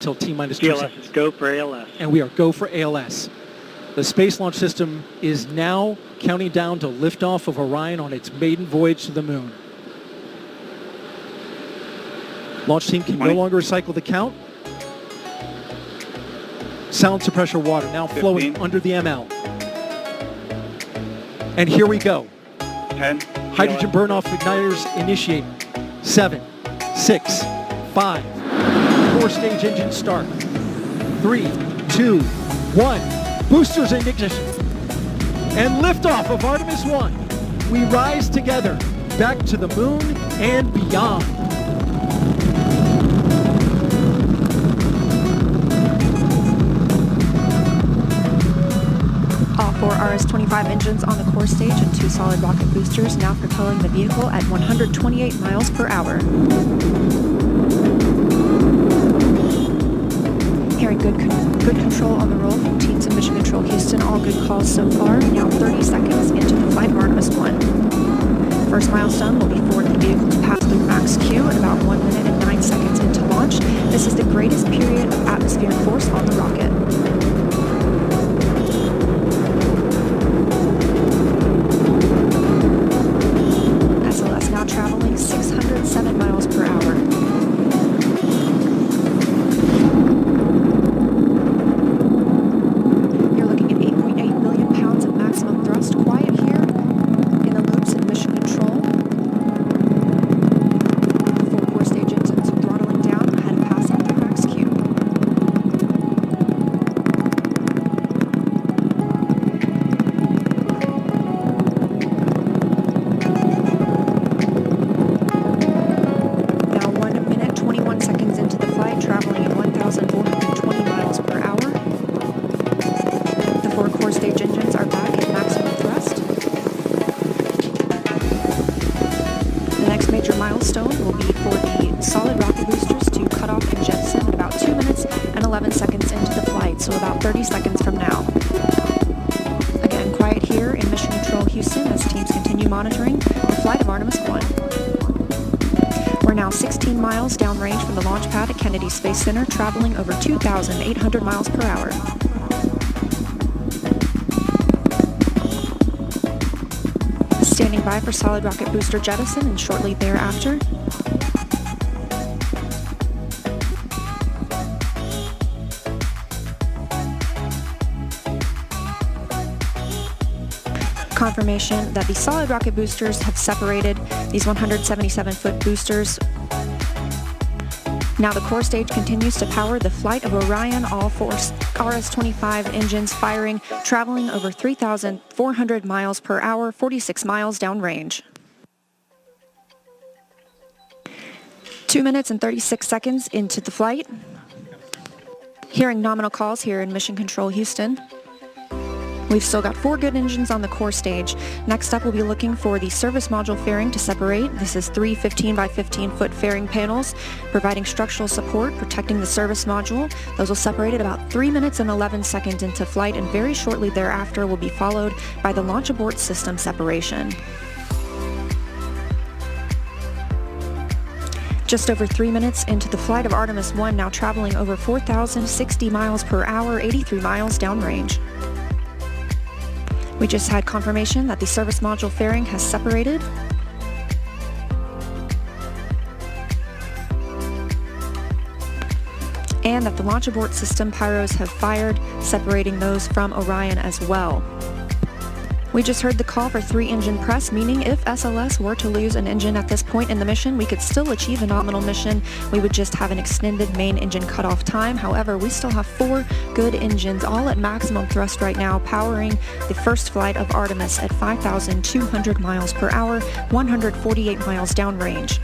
till T-minus 2 seconds. Go for ALS. And we are go for ALS. The Space Launch System is now counting down to liftoff of Orion on its maiden voyage to the moon. Launch team can no longer recycle the count. Sound suppressor water now 15. Flowing under the ML. And here we go. 10. Hydrogen burn-off igniters initiate. 7, 6, 5. 4-stage engine start. 3, 2, 1. Boosters in ignition. And liftoff of Artemis 1. We rise together back to the moon and beyond. All 4 RS-25 engines on the core stage and 2 solid rocket boosters now propelling the vehicle at 128 miles per hour. Hearing good control on the roll from teams of Mission Control Houston. All good calls so far. Now 30 seconds into the flight of Artemis 1. The first milestone will be for the vehicle's pass through max Q at about 1 minute and 9 seconds into launch. This is the greatest period of atmospheric force on the rocket. SLS now traveling 607 miles per hour. You're looking at 8.8 million pounds of maximum thrust. Quiet here in the loops of Mission Control. The 4 core stage engines throttling down ahead of passing through max Q. Now 1 minute, 21 seconds into the flight, traveling at 1,420 miles per hour. The 4 core stage engines are back at maximum thrust. The next major milestone will be for the solid rocket boosters to cut off and jettison at about 2 minutes and 11 seconds into the flight, so about 30 seconds from now. Again, quiet here in Mission Control Houston as teams continue monitoring the flight of Artemis 1. We're now 16 miles downrange from the launch pad at Kennedy Space Center, traveling over 2,800 miles per hour. Standing by for solid rocket booster jettison and shortly thereafter. Confirmation that the solid rocket boosters have separated. These 177-foot boosters. Now the core stage continues to power the flight of Orion, all 4 RS-25 engines firing, traveling over 3,400 miles per hour, 46 miles downrange. 2 minutes and 36 seconds into the flight. Hearing nominal calls here in Mission Control Houston. We've still got 4 good engines on the core stage. Next up, we'll be looking for the service module fairing to separate. This is 3 15 by 15 foot fairing panels, providing structural support, protecting the service module. Those will separate at about 3 minutes and 11 seconds into flight, and very shortly thereafter will be followed by the launch abort system separation. Just over 3 minutes into the flight of Artemis 1, now traveling over 4,060 miles per hour, 83 miles downrange. We just had confirmation that the service module fairing has separated. And that the launch abort system pyros have fired, separating those from Orion as well. We just heard the call for 3-engine press, meaning if SLS were to lose an engine at this point in the mission, we could still achieve a nominal mission. We would just have an extended main engine cutoff time. However, we still have 4 good engines, all at maximum thrust right now, powering the first flight of Artemis at 5,200 miles per hour, 148 miles downrange.